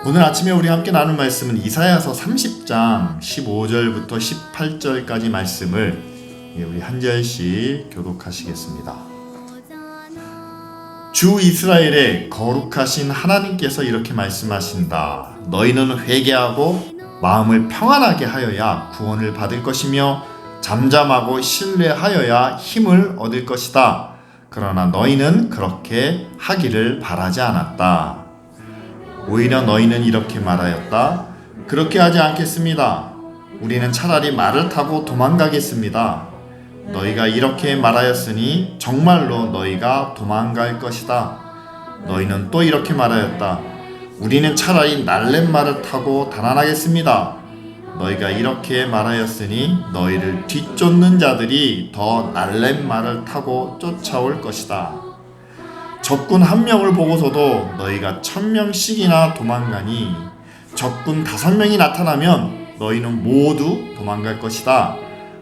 오늘 아침에 우리 함께 나눌 말씀은 이사야서 30장 15절부터 18절까지 말씀을 우리 한 절씩 교독하시겠습니다. 주 이스라엘의 거룩하신 하나님께서 이렇게 말씀하신다. 너희는 회개하고 마음을 평안하게 하여야 구원을 받을 것이며 잠잠하고 신뢰하여야 힘을 얻을 것이다. 그러나 너희는 그렇게 하기를 바라지 않았다. 오히려 너희는 이렇게 말하였다. 그렇게 하지 않겠습니다. 우리는 차라리 말을 타고 도망가겠습니다. 너희가 이렇게 말하였으니 정말로 너희가 도망갈 것이다. 너희는 또 이렇게 말하였다. 우리는 차라리 날랫말을 타고 달아나겠습니다. 너희가 이렇게 말하였으니 너희를 뒤쫓는 자들이 더 날랫말을 타고 쫓아올 것이다. 적군 1명을 보고서도 너희가 1000명씩이나 도망가니 적군 5명이 나타나면 너희는 모두 도망갈 것이다.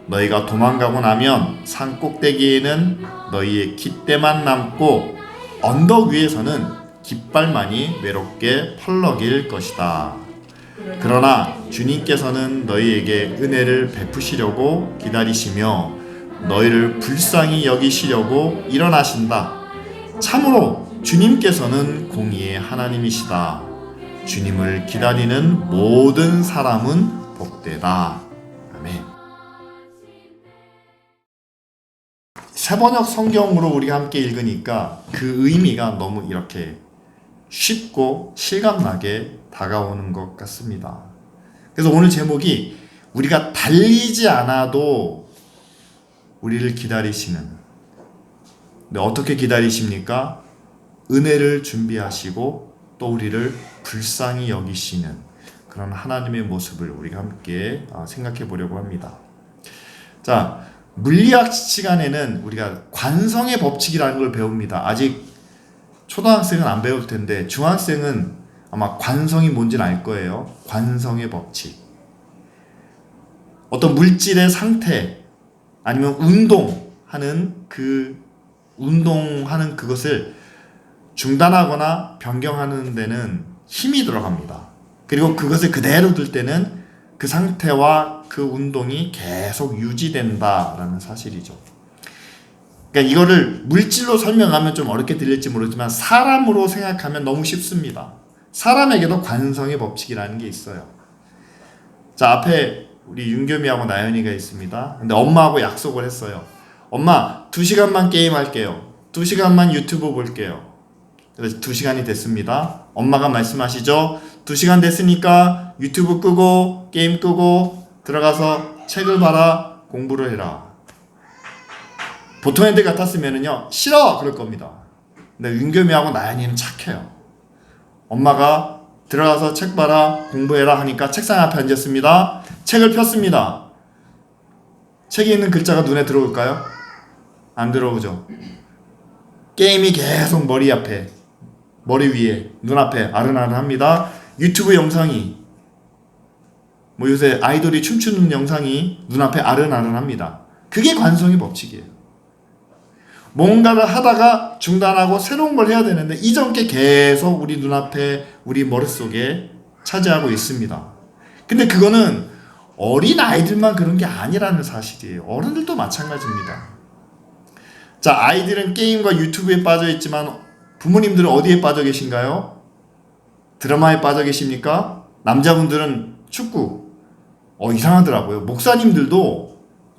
너희가 도망가고 나면 산 꼭대기에는 너희의 깃대만 남고 언덕 위에서는 깃발만이 외롭게 펄럭일 것이다. 그러나 주님께서는 너희에게 은혜를 베푸시려고 기다리시며 너희를 불쌍히 여기시려고 일어나신다. 참으로 주님께서는 공의의 하나님이시다. 주님을 기다리는 모든 사람은 복되다. 아멘. 새번역 성경으로 우리가 함께 읽으니까 그 의미가 너무 이렇게 쉽고 실감나게 다가오는 것 같습니다. 그래서 오늘 제목이 우리가 달리지 않아도 우리를 기다리시는, 근데 어떻게 기다리십니까? 은혜를 준비하시고 또 우리를 불쌍히 여기시는 그런 하나님의 모습을 우리가 함께 생각해 보려고 합니다. 자, 물리학 시간에는 우리가 관성의 법칙이라는 걸 배웁니다. 아직 초등학생은 안 배울 텐데 중학생은 아마 관성이 뭔지는 알 거예요. 관성의 법칙. 어떤 물질의 상태 아니면 운동하는 그것을 중단하거나 변경하는 데는 힘이 들어갑니다. 그리고 그것을 그대로 둘 때는 그 상태와 그 운동이 계속 유지된다라는 사실이죠. 그러니까 이거를 물질로 설명하면 좀 어렵게 들릴지 모르지만 사람으로 생각하면 너무 쉽습니다. 사람에게도 관성의 법칙이라는 게 있어요. 자, 앞에 우리 윤겸이하고 나연이가 있습니다. 근데 엄마하고 약속을 했어요. 엄마, 2시간만 게임할게요. 2시간만 유튜브 볼게요. 그래서 2시간이 됐습니다. 엄마가 말씀하시죠. 2시간 됐으니까 유튜브 끄고 게임 끄고 들어가서 책을 봐라, 공부를 해라. 보통 애들 같았으면은요, 싫어! 그럴 겁니다. 근데 윤겸이하고 나연이는 착해요. 엄마가 들어가서 책 봐라, 공부해라 하니까 책상 앞에 앉았습니다. 책을 폈습니다. 책에 있는 글자가 눈에 들어올까요? 안 들어오죠. 게임이 계속 머리 앞에, 머리 위에, 눈앞에 아른아른합니다. 유튜브 영상이, 요새 아이돌이 춤추는 영상이 눈앞에 아른아른합니다. 그게 관성의 법칙이에요. 뭔가를 하다가 중단하고 새로운 걸 해야 되는데 이전 게 계속 우리 눈앞에, 우리 머릿속에 차지하고 있습니다. 근데 그거는 어린 아이들만 그런 게 아니라는 사실이에요. 어른들도 마찬가지입니다. 자, 아이들은 게임과 유튜브에 빠져 있지만 부모님들은 어디에 빠져 계신가요? 드라마에 빠져 계십니까? 남자분들은 축구. 이상하더라고요. 목사님들도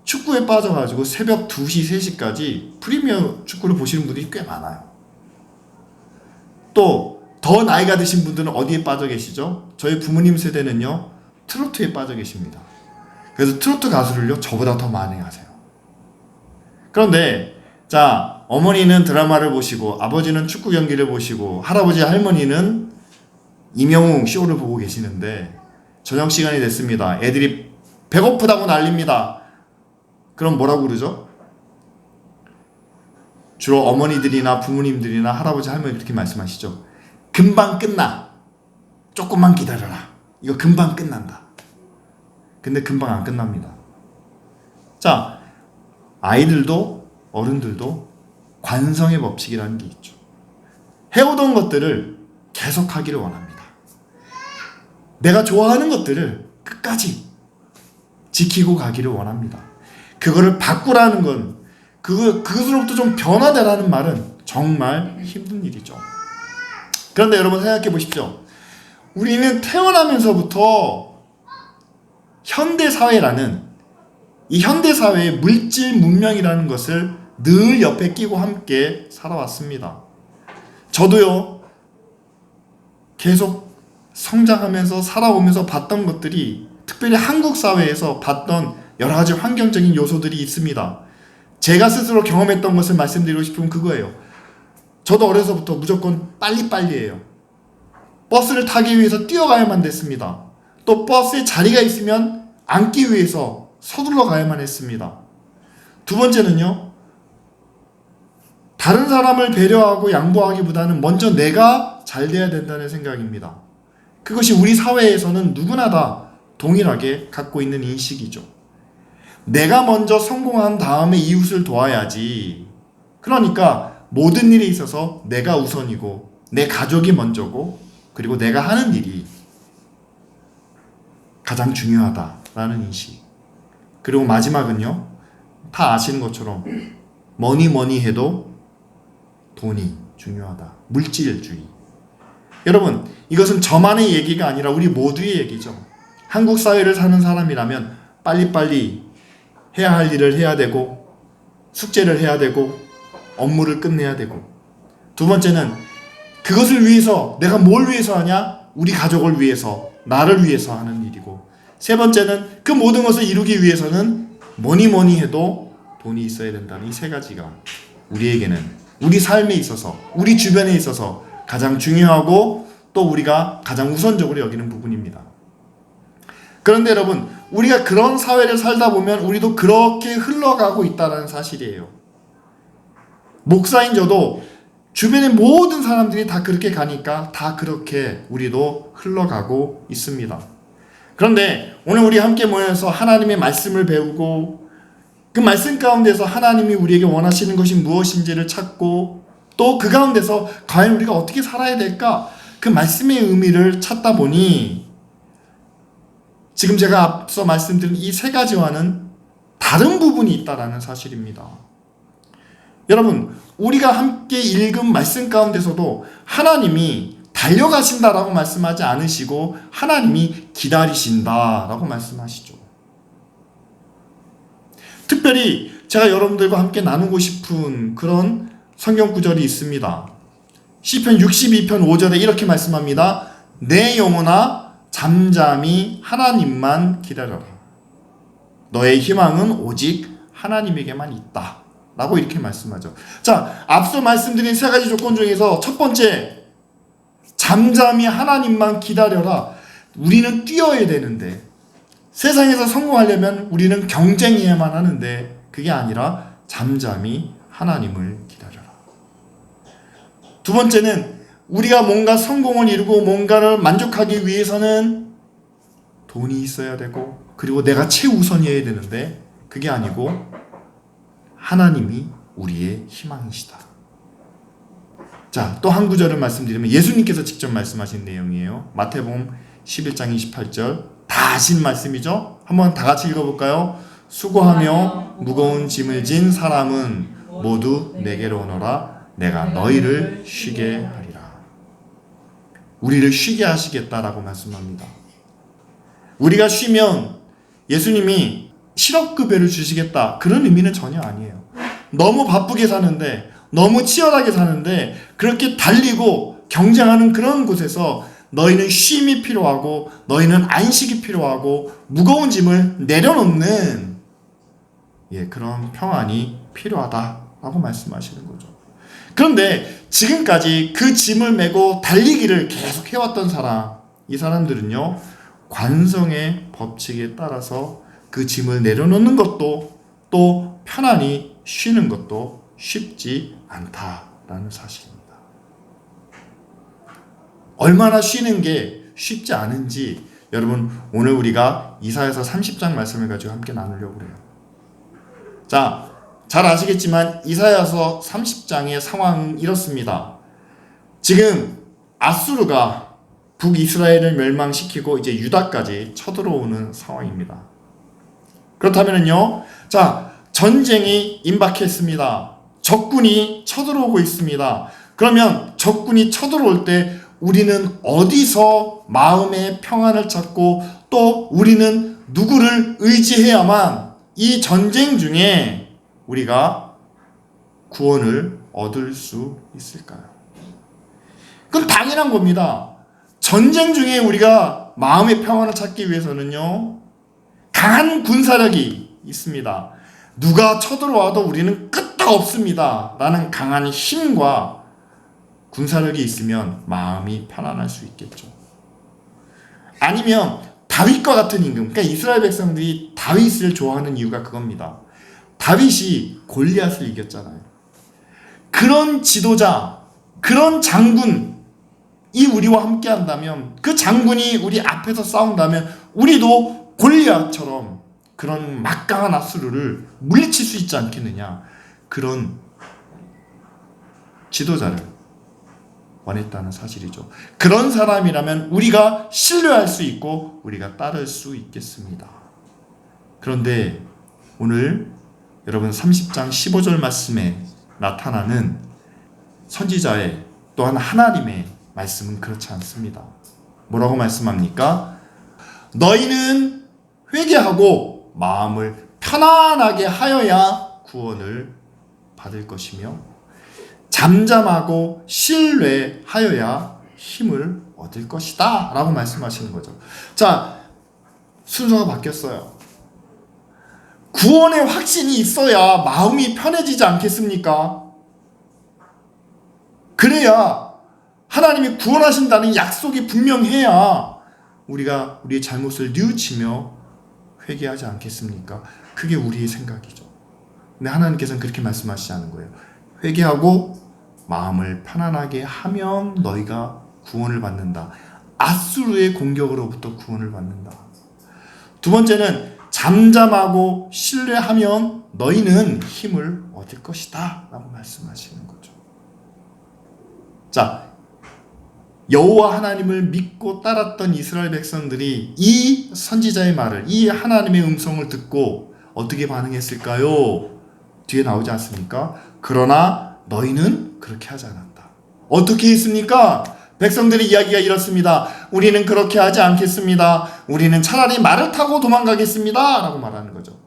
축구에 빠져가지고 새벽 2시, 3시까지 프리미어 축구를 보시는 분들이 꽤 많아요. 또 더 나이가 드신 분들은 어디에 빠져 계시죠? 저희 부모님 세대는요, 트로트에 빠져 계십니다. 그래서 트로트 가수를요, 저보다 더 많이 하세요. 그런데 자, 어머니는 드라마를 보시고 아버지는 축구 경기를 보시고 할아버지 할머니는 임영웅 쇼를 보고 계시는데 저녁 시간이 됐습니다. 애들이 배고프다고 난립니다. 그럼 뭐라고 그러죠? 주로 어머니들이나 부모님들이나 할아버지 할머니 그렇게 말씀하시죠. 금방 끝나. 조금만 기다려라. 이거 금방 끝난다. 근데 금방 안 끝납니다. 자, 아이들도 어른들도 관성의 법칙이라는 게 있죠. 해오던 것들을 계속하기를 원합니다. 내가 좋아하는 것들을 끝까지 지키고 가기를 원합니다. 그거를 바꾸라는 건, 그것으로부터 좀 변화되라는 말은 정말 힘든 일이죠. 그런데 여러분 생각해 보십시오. 우리는 태어나면서부터 현대사회라는, 이 현대사회의 물질 문명이라는 것을 늘 옆에 끼고 함께 살아왔습니다. 저도요, 계속 성장하면서 살아오면서 봤던 것들이, 특별히 한국 사회에서 봤던 여러 가지 환경적인 요소들이 있습니다. 제가 스스로 경험했던 것을 말씀드리고 싶으면 그거예요. 저도 어려서부터 무조건 빨리빨리예요. 버스를 타기 위해서 뛰어가야만 됐습니다. 또 버스에 자리가 있으면 앉기 위해서 서둘러 가야만 했습니다. 두 번째는요, 다른 사람을 배려하고 양보하기보다는 먼저 내가 잘 돼야 된다는 생각입니다. 그것이 우리 사회에서는 누구나 다 동일하게 갖고 있는 인식이죠. 내가 먼저 성공한 다음에 이웃을 도와야지. 그러니까 모든 일에 있어서 내가 우선이고, 내 가족이 먼저고, 그리고 내가 하는 일이 가장 중요하다라는 인식. 그리고 마지막은요, 다 아시는 것처럼 뭐니 해도 돈이 중요하다. 물질주의. 여러분, 이것은 저만의 얘기가 아니라 우리 모두의 얘기죠. 한국 사회를 사는 사람이라면 빨리빨리 해야 할 일을 해야 되고, 숙제를 해야 되고, 업무를 끝내야 되고, 두 번째는 그것을 위해서, 내가 뭘 위해서 하냐? 우리 가족을 위해서, 나를 위해서 하는 일이고, 세 번째는 그 모든 것을 이루기 위해서는 뭐니 해도 돈이 있어야 된다는 이 세 가지가 우리에게는, 우리 삶에 있어서, 우리 주변에 있어서 가장 중요하고 또 우리가 가장 우선적으로 여기는 부분입니다. 그런데 여러분, 우리가 그런 사회를 살다 보면 우리도 그렇게 흘러가고 있다는 사실이에요. 목사인 저도 주변의 모든 사람들이 다 그렇게 가니까 다 그렇게 우리도 흘러가고 있습니다. 그런데 오늘 우리 함께 모여서 하나님의 말씀을 배우고, 그 말씀 가운데서 하나님이 우리에게 원하시는 것이 무엇인지를 찾고, 또 그 가운데서 과연 우리가 어떻게 살아야 될까? 그 말씀의 의미를 찾다 보니 지금 제가 앞서 말씀드린 이 세 가지와는 다른 부분이 있다라는 사실입니다. 여러분, 우리가 함께 읽은 말씀 가운데서도 하나님이 달려가신다라고 말씀하지 않으시고 하나님이 기다리신다라고 말씀하시죠. 특별히 제가 여러분들과 함께 나누고 싶은 그런 성경 구절이 있습니다. 시편 62편 5절에 이렇게 말씀합니다. 내 영혼아 잠잠히 하나님만 기다려라. 너의 희망은 오직 하나님에게만 있다. 라고 이렇게 말씀하죠. 자, 앞서 말씀드린 세 가지 조건 중에서 첫 번째, 잠잠히 하나님만 기다려라. 우리는 뛰어야 되는데, 세상에서 성공하려면 우리는 경쟁해야만 하는데, 그게 아니라 잠잠히 하나님을 기다려라. 두 번째는 우리가 뭔가 성공을 이루고 뭔가를 만족하기 위해서는 돈이 있어야 되고, 그리고 내가 최우선이어야 되는데, 그게 아니고 하나님이 우리의 희망이시다. 자, 또 한 구절을 말씀드리면 예수님께서 직접 말씀하신 내용이에요. 마태복음 11장 28절. 다 아신 말씀이죠? 한번 다 같이 읽어볼까요? 수고하며 무거운 짐을 진 사람은 모두 내게로 오너라. 내가 너희를 쉬게 하리라. 우리를 쉬게 하시겠다라고 말씀합니다. 우리가 쉬면 예수님이 실업급여를 주시겠다, 그런 의미는 전혀 아니에요. 너무 바쁘게 사는데, 너무 치열하게 사는데, 그렇게 달리고 경쟁하는 그런 곳에서 너희는 쉼이 필요하고, 너희는 안식이 필요하고, 무거운 짐을 내려놓는 그런 평안이 필요하다라고 말씀하시는 거죠. 그런데 지금까지 그 짐을 메고 달리기를 계속 해왔던 사람, 이 사람들은요, 관성의 법칙에 따라서 그 짐을 내려놓는 것도, 또 편안히 쉬는 것도 쉽지 않다라는 사실입니다. 얼마나 쉬는 게 쉽지 않은지 여러분, 오늘 우리가 이사야서 30장 말씀을 가지고 함께 나누려고 해요. 자, 잘 아시겠지만 이사야서 30장의 상황은 이렇습니다. 지금 아수르가 북이스라엘을 멸망시키고 이제 유다까지 쳐들어오는 상황입니다. 그렇다면요, 자, 전쟁이 임박했습니다. 적군이 쳐들어오고 있습니다. 그러면 적군이 쳐들어올 때 우리는 어디서 마음의 평안을 찾고 또 우리는 누구를 의지해야만 이 전쟁 중에 우리가 구원을 얻을 수 있을까요? 그건 당연한 겁니다. 전쟁 중에 우리가 마음의 평안을 찾기 위해서는요, 강한 군사력이 있습니다. 누가 쳐들어와도 우리는 끄떡 없습니다. 라는 강한 힘과 군사력이 있으면 마음이 편안할 수 있겠죠. 아니면 다윗과 같은 임금, 그러니까 이스라엘 백성들이 다윗을 좋아하는 이유가 그겁니다. 다윗이 골리앗을 이겼잖아요. 그런 지도자, 그런 장군이 우리와 함께 한다면, 그 장군이 우리 앞에서 싸운다면 우리도 골리앗처럼 그런 막강한 아수르를 물리칠 수 있지 않겠느냐. 그런 지도자를 원했다는 사실이죠. 그런 사람이라면 우리가 신뢰할 수 있고 우리가 따를 수 있겠습니다. 그런데 오늘 여러분 30장 15절 말씀에 나타나는 선지자의 또한 하나님의 말씀은 그렇지 않습니다. 뭐라고 말씀합니까? 너희는 회개하고 마음을 편안하게 하여야 구원을 받을 것이며 잠잠하고 신뢰하여야 힘을 얻을 것이다 라고 말씀하시는 거죠. 자, 순서가 바뀌었어요. 구원의 확신이 있어야 마음이 편해지지 않겠습니까? 그래야 하나님이 구원하신다는 약속이 분명해야 우리가 우리의 잘못을 뉘우치며 회개하지 않겠습니까? 그게 우리의 생각이죠. 근데 하나님께서는 그렇게 말씀하시지 않은 거예요. 회개하고 마음을 편안하게 하면 너희가 구원을 받는다. 아수르의 공격으로부터 구원을 받는다. 두 번째는 잠잠하고 신뢰하면 너희는 힘을 얻을 것이다 라고 말씀하시는 거죠. 자, 여호와 하나님을 믿고 따랐던 이스라엘 백성들이 이 선지자의 말을, 이 하나님의 음성을 듣고 어떻게 반응했을까요? 뒤에 나오지 않습니까? 그러나 너희는 그렇게 하지 않았다. 어떻게 했습니까? 백성들의 이야기가 이렇습니다. 우리는 그렇게 하지 않겠습니다. 우리는 차라리 말을 타고 도망가겠습니다 라고 말하는 거죠.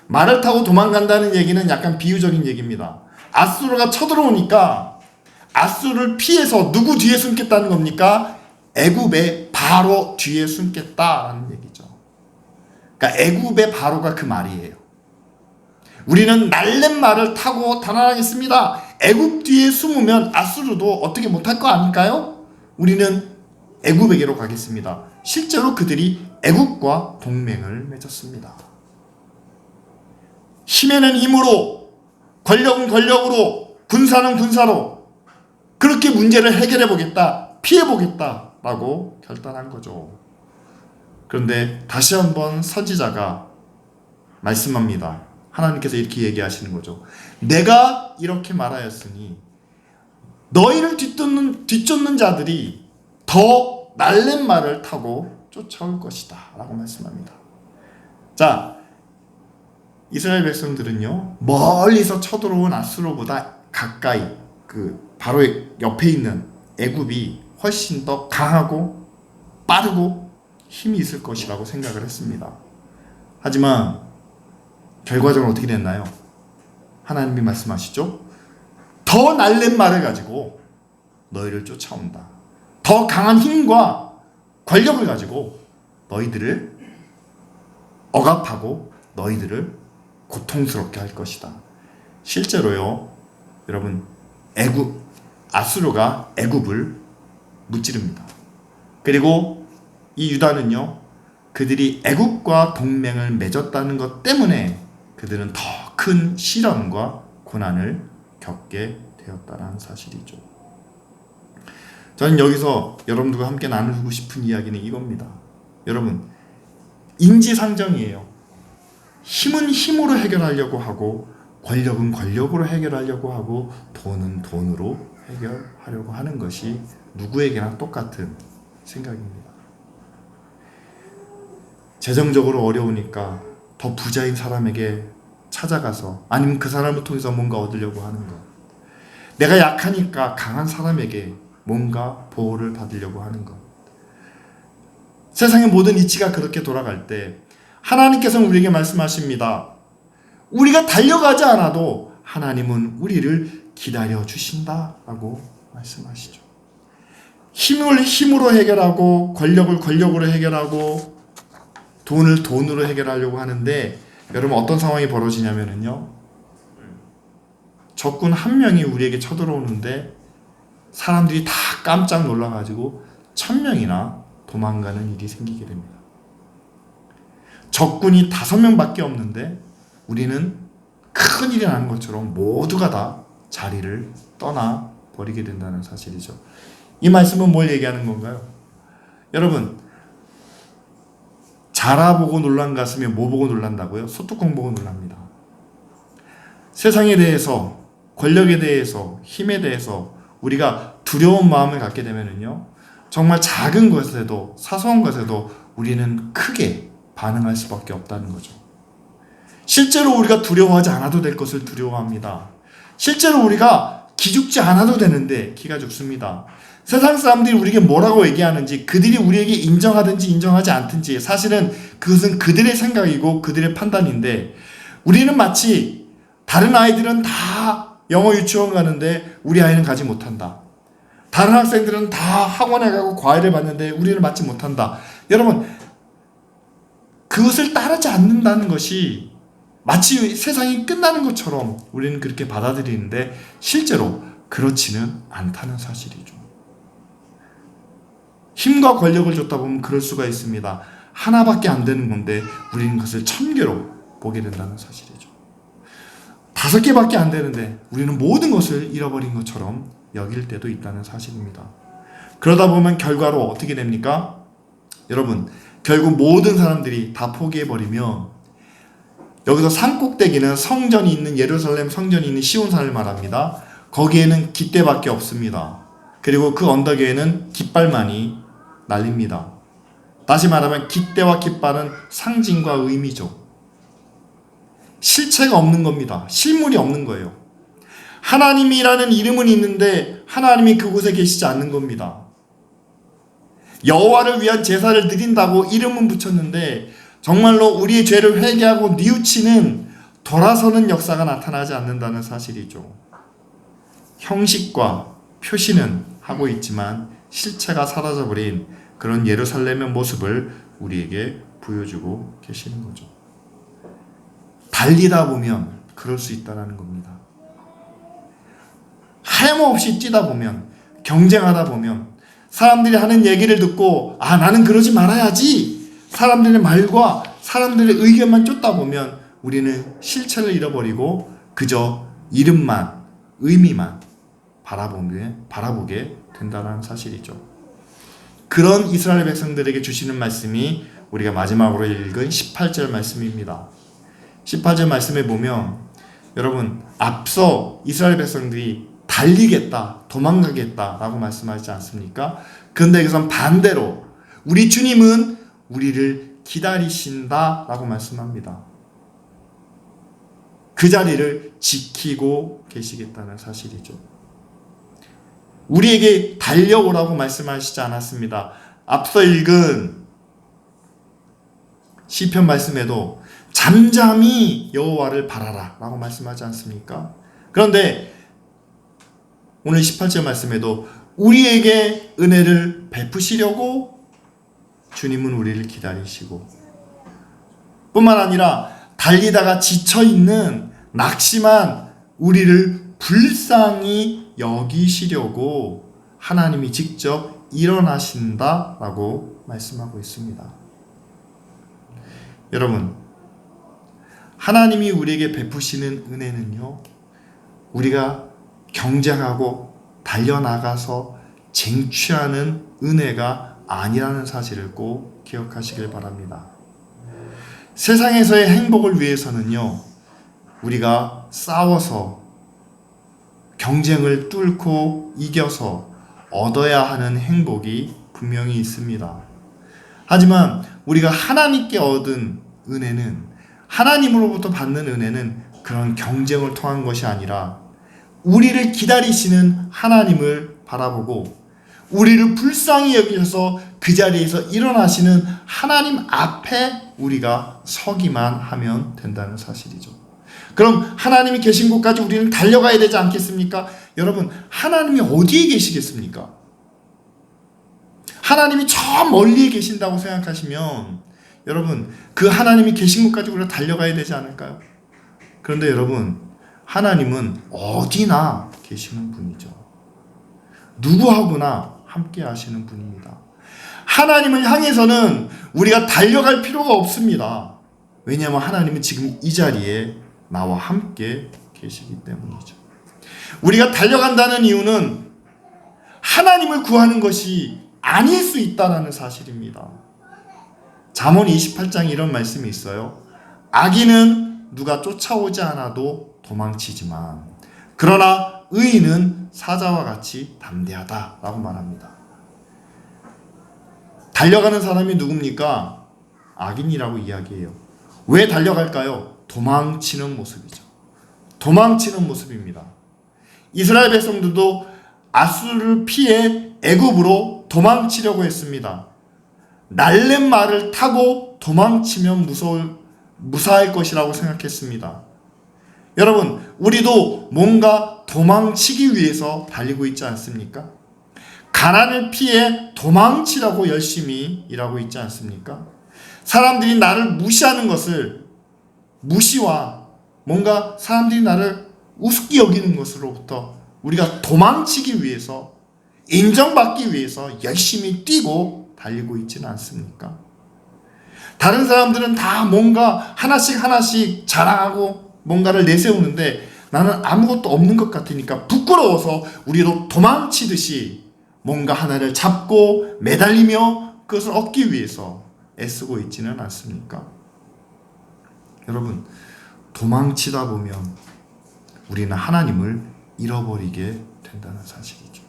말을 타고 도망간다는 얘기는 약간 비유적인 얘기입니다. 아수르가 쳐들어오니까 아수르를 피해서 누구 뒤에 숨겠다는 겁니까? 애굽의 바로 뒤에 숨겠다라는 얘기죠. 그러니까 애굽의 바로가 그 말이에요. 우리는 날랜 말을 타고 달아나겠습니다. 애굽 뒤에 숨으면 아수르도 어떻게 못할 거 아닐까요? 우리는 애굽에게로 가겠습니다. 실제로 그들이 애굽과 동맹을 맺었습니다. 힘에는 힘으로, 권력은 권력으로, 군사는 군사로 그렇게 문제를 해결해 보겠다, 피해 보겠다 라고 결단한 거죠. 그런데 다시 한번 선지자가 말씀합니다. 하나님께서 이렇게 얘기하시는 거죠. 내가 이렇게 말하였으니 너희를 뒤쫓는 자들이 더 날랜 말을 타고 쫓아올 것이다 라고 말씀합니다. 자, 이스라엘 백성들은요, 멀리서 쳐들어온 아수르보다 가까이 바로 옆에 있는 애굽이 훨씬 더 강하고 빠르고 힘이 있을 것이라고 생각을 했습니다. 하지만 결과적으로 어떻게 됐나요? 하나님이 말씀하시죠. 더 날랜 말을 가지고 너희를 쫓아온다. 더 강한 힘과 권력을 가지고 너희들을 억압하고 너희들을 고통스럽게 할 것이다. 실제로요, 여러분, 아수르가 애굽을 무찌릅니다. 그리고 이 유다는요, 그들이 애굽과 동맹을 맺었다는 것 때문에 그들은 더 큰 시련과 고난을 겪게 되었다는 사실이죠. 저는 여기서 여러분들과 함께 나누고 싶은 이야기는 이겁니다. 여러분, 인지상정이에요. 힘은 힘으로 해결하려고 하고 권력은 권력으로 해결하려고 하고 돈은 돈으로 해결하려고 하는 것이 누구에게나 똑같은 생각입니다. 재정적으로 어려우니까 더 부자인 사람에게 찾아가서, 아니면 그 사람을 통해서 뭔가 얻으려고 하는 것. 내가 약하니까 강한 사람에게 뭔가 보호를 받으려고 하는 것. 세상의 모든 이치가 그렇게 돌아갈 때 하나님께서는 우리에게 말씀하십니다. 우리가 달려가지 않아도 하나님은 우리를 기다려 주신다라고 말씀하시죠. 힘을 힘으로 해결하고, 권력을 권력으로 해결하고, 돈을 돈으로 해결하려고 하는데, 여러분 어떤 상황이 벌어지냐면요, 적군 한 명이 우리에게 쳐들어오는데 사람들이 다 깜짝 놀라가지고 1000명이나 도망가는 일이 생기게 됩니다. 적군이 5명밖에 없는데 우리는 큰일이 나는 것처럼 모두가 다 자리를 떠나버리게 된다는 사실이죠. 이 말씀은 뭘 얘기하는 건가요? 여러분, 자라보고 놀란 가슴에 뭐 보고 놀란다고요? 소뚜껑 보고 놀랍니다. 세상에 대해서, 권력에 대해서, 힘에 대해서 우리가 두려운 마음을 갖게 되면은요, 정말 작은 것에도, 사소한 것에도 우리는 크게 반응할 수밖에 없다는 거죠. 실제로 우리가 두려워하지 않아도 될 것을 두려워합니다. 실제로 우리가 기죽지 않아도 되는데 기가 죽습니다. 세상 사람들이 우리에게 뭐라고 얘기하는지, 그들이 우리에게 인정하든지 인정하지 않든지 사실은 그것은 그들의 생각이고 그들의 판단인데, 우리는 마치 다른 아이들은 다 영어 유치원 가는데 우리 아이는 가지 못한다. 다른 학생들은 다 학원에 가고 과외를 받는데 우리는 받지 못한다. 여러분, 그것을 따르지 않는다는 것이 마치 세상이 끝나는 것처럼 우리는 그렇게 받아들이는데 실제로 그렇지는 않다는 사실이죠. 힘과 권력을 줬다 보면 그럴 수가 있습니다. 하나밖에 안 되는 건데 우리는 그것을 1000개로 보게 된다는 사실이죠. 5개밖에 안 되는데 우리는 모든 것을 잃어버린 것처럼 여길 때도 있다는 사실입니다. 그러다 보면 결과로 어떻게 됩니까? 여러분, 결국 모든 사람들이 다 포기해버리면, 여기서 산꼭대기는 성전이 있는, 예루살렘 성전이 있는 시온산을 말합니다. 거기에는 깃대밖에 없습니다. 그리고 그 언덕 위에는 깃발만이 날립니다. 다시 말하면 깃대와 깃발은 상징과 의미죠. 실체가 없는 겁니다. 실물이 없는 거예요. 하나님이라는 이름은 있는데 하나님이 그곳에 계시지 않는 겁니다. 여호와를 위한 제사를 드린다고 이름은 붙였는데 정말로 우리의 죄를 회개하고 뉘우치는, 돌아서는 역사가 나타나지 않는다는 사실이죠. 형식과 표시는 하고 있지만 실체가 사라져버린 그런 예루살렘의 모습을 우리에게 보여주고 계시는 거죠. 달리다 보면 그럴 수 있다는 겁니다. 하염없이 뛰다 보면, 경쟁하다 보면, 사람들이 하는 얘기를 듣고 나는 그러지 말아야지, 사람들의 말과 사람들의 의견만 쫓다 보면 우리는 실체를 잃어버리고 그저 이름만, 의미만 바라보게 된다는 사실이죠. 그런 이스라엘 백성들에게 주시는 말씀이 우리가 마지막으로 읽은 18절 말씀입니다. 18절 말씀에 보면, 여러분, 앞서 이스라엘 백성들이 달리겠다, 도망가겠다 라고 말씀하지 않습니까? 그런데 여기선 반대로 우리 주님은 우리를 기다리신다 라고 말씀합니다. 그 자리를 지키고 계시겠다는 사실이죠. 우리에게 달려오라고 말씀하시지 않았습니다. 앞서 읽은 시편 말씀에도 잠잠히 여호와를 바라라 라고 말씀하지 않습니까? 그런데 오늘 18절 말씀에도 우리에게 은혜를 베푸시려고 주님은 우리를 기다리시고, 뿐만 아니라 달리다가 지쳐있는 낙심한 우리를 불쌍히 여기시려고 하나님이 직접 일어나신다라고 말씀하고 있습니다. 여러분, 하나님이 우리에게 베푸시는 은혜는요, 우리가 경쟁하고 달려나가서 쟁취하는 은혜가 아니라는 사실을 꼭 기억하시길 바랍니다. 세상에서의 행복을 위해서는요, 우리가 싸워서 경쟁을 뚫고 이겨서 얻어야 하는 행복이 분명히 있습니다. 하지만 우리가 하나님께 얻은 은혜는, 하나님으로부터 받는 은혜는 그런 경쟁을 통한 것이 아니라 우리를 기다리시는 하나님을 바라보고 우리를 불쌍히 여기셔서 그 자리에서 일어나시는 하나님 앞에 우리가 서기만 하면 된다는 사실이죠. 그럼 하나님이 계신 곳까지 우리는 달려가야 되지 않겠습니까? 여러분, 하나님이 어디에 계시겠습니까? 하나님이 저 멀리에 계신다고 생각하시면 여러분, 그 하나님이 계신 곳까지 우리가 달려가야 되지 않을까요? 그런데 여러분, 하나님은 어디나 계시는 분이죠. 누구하고나 함께 하시는 분입니다. 하나님을 향해서는 우리가 달려갈 필요가 없습니다. 왜냐하면 하나님은 지금 이 자리에 나와 함께 계시기 때문이죠. 우리가 달려간다는 이유는 하나님을 구하는 것이 아닐 수 있다는 사실입니다. 잠언 28장에 이런 말씀이 있어요. 악인은 누가 쫓아오지 않아도 도망치지만 그러나 의인은 사자와 같이 담대하다라고 말합니다. 달려가는 사람이 누굽니까? 악인이라고 이야기해요. 왜 달려갈까요? 도망치는 모습이죠. 도망치는 모습입니다. 이스라엘 백성들도 아수르를 피해 애굽으로 도망치려고 했습니다. 날랜 말을 타고 도망치면 무사할 것이라고 생각했습니다. 여러분, 우리도 뭔가 도망치기 위해서 달리고 있지 않습니까? 가난을 피해 도망치라고 열심히 일하고 있지 않습니까? 사람들이 나를 무시하는 것을, 무시와 뭔가 사람들이 나를 우습게 여기는 것으로부터 우리가 도망치기 위해서, 인정받기 위해서 열심히 뛰고 달리고 있지는 않습니까? 다른 사람들은 다 뭔가 하나씩 자랑하고 뭔가를 내세우는데 나는 아무것도 없는 것 같으니까 부끄러워서 우리도 도망치듯이 뭔가 하나를 잡고 매달리며 그것을 얻기 위해서 애쓰고 있지는 않습니까? 여러분, 도망치다 보면 우리는 하나님을 잃어버리게 된다는 사실이죠.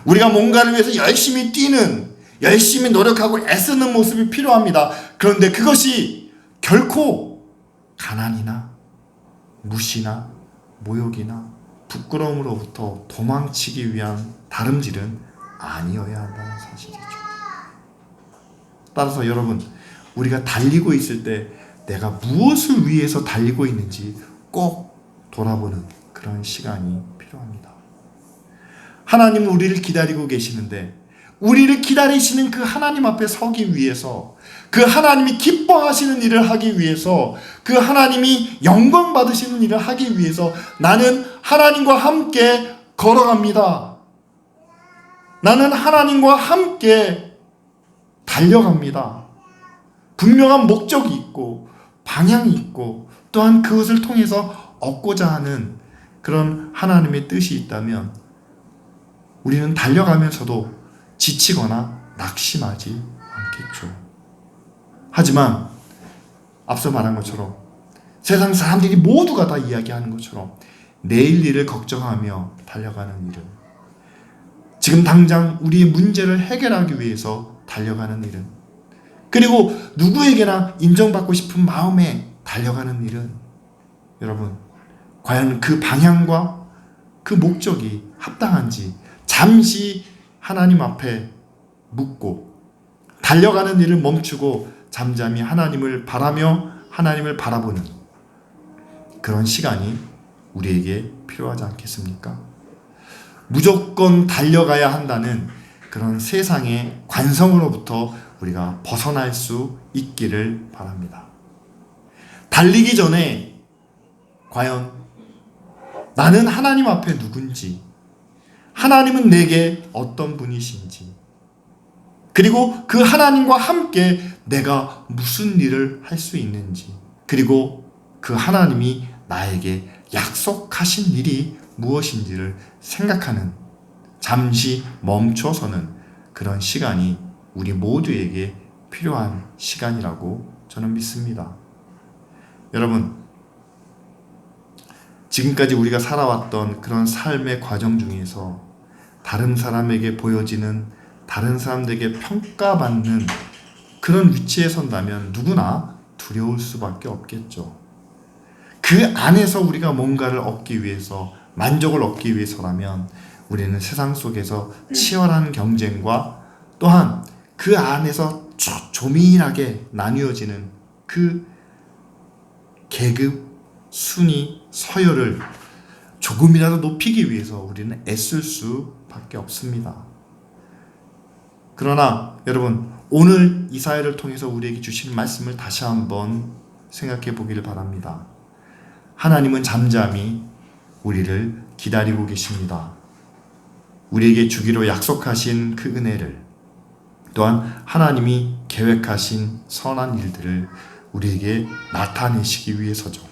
우리가 뭔가를 위해서 열심히 뛰는, 열심히 노력하고 애쓰는 모습이 필요합니다. 그런데 그것이 결코 가난이나 무시나 모욕이나 부끄러움으로부터 도망치기 위한 다름질은 아니어야 한다는 사실이죠. 따라서 여러분, 우리가 달리고 있을 때 내가 무엇을 위해서 달리고 있는지 꼭 돌아보는 그런 시간이 필요합니다. 하나님은 우리를 기다리고 계시는데 우리를 기다리시는 그 하나님 앞에 서기 위해서, 그 하나님이 기뻐하시는 일을 하기 위해서, 그 하나님이 영광 받으시는 일을 하기 위해서 나는 하나님과 함께 걸어갑니다. 나는 하나님과 함께 달려갑니다. 분명한 목적이 있고 방향이 있고 또한 그것을 통해서 얻고자 하는 그런 하나님의 뜻이 있다면 우리는 달려가면서도 지치거나 낙심하지 않겠죠. 하지만 앞서 말한 것처럼 세상 사람들이 모두가 다 이야기하는 것처럼 내일 일을 걱정하며 달려가는 일은, 지금 당장 우리의 문제를 해결하기 위해서 달려가는 일은, 그리고 누구에게나 인정받고 싶은 마음에 달려가는 일은, 여러분, 과연 그 방향과 그 목적이 합당한지 잠시 하나님 앞에 묻고 달려가는 일을 멈추고 잠잠히 하나님을 바라며 하나님을 바라보는 그런 시간이 우리에게 필요하지 않겠습니까? 무조건 달려가야 한다는 그런 세상의 관성으로부터 우리가 벗어날 수 있기를 바랍니다. 달리기 전에 과연 나는 하나님 앞에 누군지, 하나님은 내게 어떤 분이신지, 그리고 그 하나님과 함께 내가 무슨 일을 할 수 있는지, 그리고 그 하나님이 나에게 약속하신 일이 무엇인지를 생각하는, 잠시 멈춰서는 그런 시간이 우리 모두에게 필요한 시간이라고 저는 믿습니다. 여러분, 지금까지 우리가 살아왔던 그런 삶의 과정 중에서 다른 사람에게 보여지는 다른 사람들에게 평가받는 그런 위치에 선다면 누구나 두려울 수밖에 없겠죠. 그 안에서 우리가 뭔가를 얻기 위해서, 만족을 얻기 위해서라면 우리는 세상 속에서 치열한 경쟁과 또한 그 안에서 조밀하게 나뉘어지는 그 계급, 순위, 서열을 조금이라도 높이기 위해서 우리는 애쓸 수밖에 없습니다. 그러나 여러분, 오늘 이사야를 통해서 우리에게 주신 말씀을 다시 한번 생각해 보기를 바랍니다. 하나님은 잠잠히 우리를 기다리고 계십니다. 우리에게 주기로 약속하신 그 은혜를, 또한 하나님이 계획하신 선한 일들을 우리에게 나타내시기 위해서죠.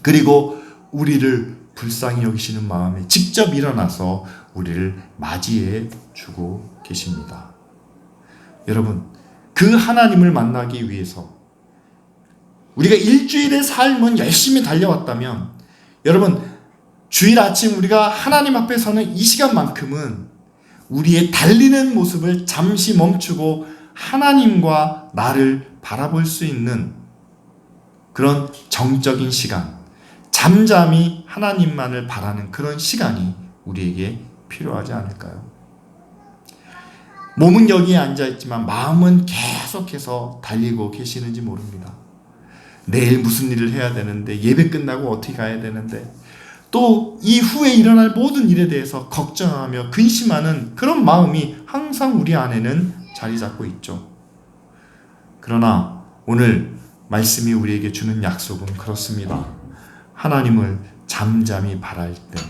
그리고 우리를 불쌍히 여기시는 마음에 직접 일어나서 우리를 맞이해 주고 계십니다. 여러분, 그 하나님을 만나기 위해서 우리가 일주일의 삶은 열심히 달려왔다면, 여러분, 주일 아침 우리가 하나님 앞에 서는 이 시간만큼은 우리의 달리는 모습을 잠시 멈추고 하나님과 나를 바라볼 수 있는 그런 정적인 시간, 잠잠히 하나님만을 바라는 그런 시간이 우리에게 필요하지 않을까요? 몸은 여기에 앉아있지만 마음은 계속해서 달리고 계시는지 모릅니다. 내일 무슨 일을 해야 되는데, 예배 끝나고 어떻게 가야 되는데, 또 이후에 일어날 모든 일에 대해서 걱정하며 근심하는 그런 마음이 항상 우리 안에는 자리 잡고 있죠. 그러나 오늘 말씀이 우리에게 주는 약속은 그렇습니다. 하나님을 잠잠히 바랄 때,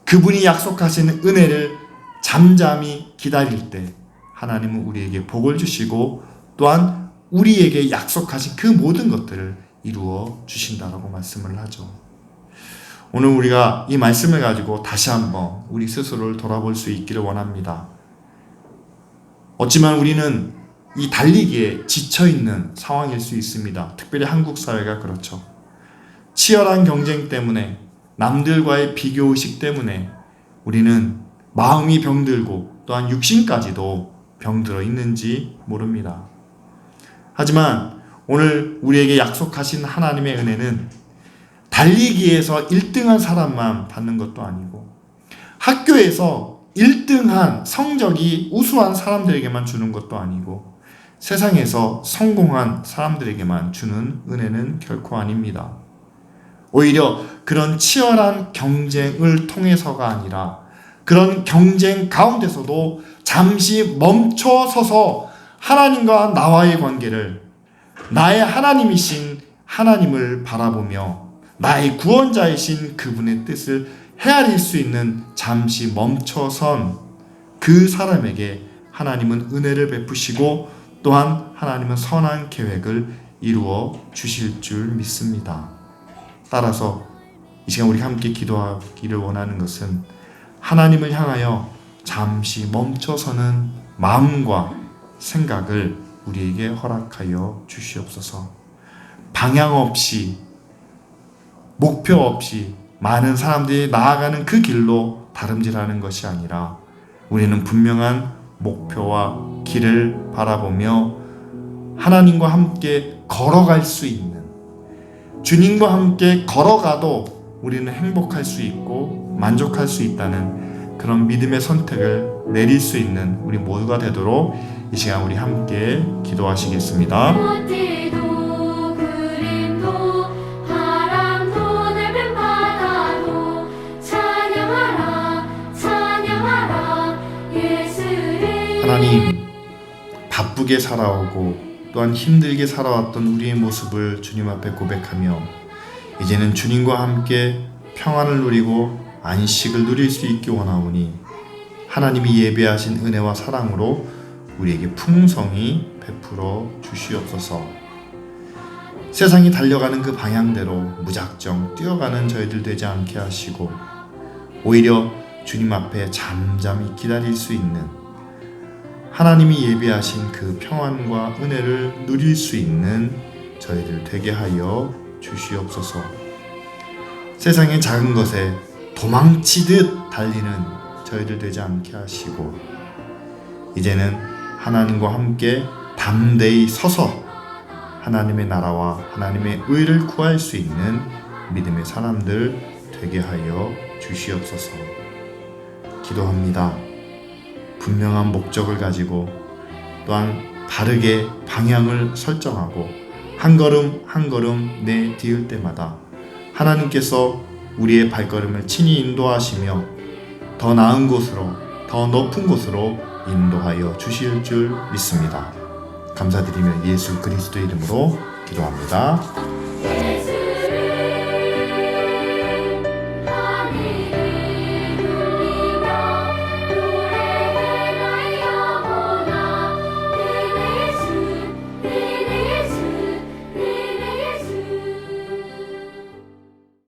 그분이 약속하시는 은혜를 잠잠히 기다릴 때 하나님은 우리에게 복을 주시고 또한 우리에게 약속하신 그 모든 것들을 이루어 주신다라고 말씀을 하죠. 오늘 우리가 이 말씀을 가지고 다시 한번 우리 스스로를 돌아볼 수 있기를 원합니다. 어찌만 우리는 이 달리기에 지쳐있는 상황일 수 있습니다. 특별히 한국 사회가 그렇죠. 치열한 경쟁 때문에, 남들과의 비교의식 때문에 우리는 마음이 병들고 또한 육신까지도 병들어 있는지 모릅니다. 하지만 오늘 우리에게 약속하신 하나님의 은혜는 달리기에서 1등한 사람만 받는 것도 아니고, 학교에서 1등한 성적이 우수한 사람들에게만 주는 것도 아니고, 세상에서 성공한 사람들에게만 주는 은혜는 결코 아닙니다. 오히려 그런 치열한 경쟁을 통해서가 아니라 그런 경쟁 가운데서도 잠시 멈춰서서 하나님과 나와의 관계를, 나의 하나님이신 하나님을 바라보며 나의 구원자이신 그분의 뜻을 헤아릴 수 있는 잠시 멈춰선 그 사람에게 하나님은 은혜를 베푸시고 또한 하나님은 선한 계획을 이루어 주실 줄 믿습니다. 따라서 이 시간 우리 함께 기도하기를 원하는 것은 하나님을 향하여 잠시 멈춰서는 마음과 생각을 우리에게 허락하여 주시옵소서. 방향 없이, 목표 없이 많은 사람들이 나아가는 그 길로 다름질하는 것이 아니라 우리는 분명한 목표와 길을 바라보며 하나님과 함께 걸어갈 수 있는, 주님과 함께 걸어가도 우리는 행복할 수 있고 만족할 수 있다는 그런 믿음의 선택을 내릴 수 있는 우리 모두가 되도록 이 시간 우리 함께 기도하시겠습니다. 하나님, 바쁘게 살아오고 또한 힘들게 살아왔던 우리의 모습을 주님 앞에 고백하며 이제는 주님과 함께 평안을 누리고 안식을 누릴 수 있기 원하오니 하나님이 예배하신 은혜와 사랑으로 우리에게 풍성히 베풀어 주시옵소서. 세상이 달려가는 그 방향대로 무작정 뛰어가는 저희들 되지 않게 하시고 오히려 주님 앞에 잠잠히 기다릴 수 있는, 하나님이 예비하신 그 평안과 은혜를 누릴 수 있는 저희들 되게 하여 주시옵소서. 세상의 작은 것에 도망치듯 달리는 저희들 되지 않게 하시고 이제는 하나님과 함께 담대히 서서 하나님의 나라와 하나님의 의를 구할 수 있는 믿음의 사람들 되게 하여 주시옵소서. 기도합니다. 분명한 목적을 가지고 또한 바르게 방향을 설정하고 한 걸음 한 걸음 내디딜 때마다 하나님께서 우리의 발걸음을 친히 인도하시며 더 나은 곳으로, 더 높은 곳으로 인도하여 주실 줄 믿습니다. 감사드리며 예수 그리스도의 이름으로 기도합니다.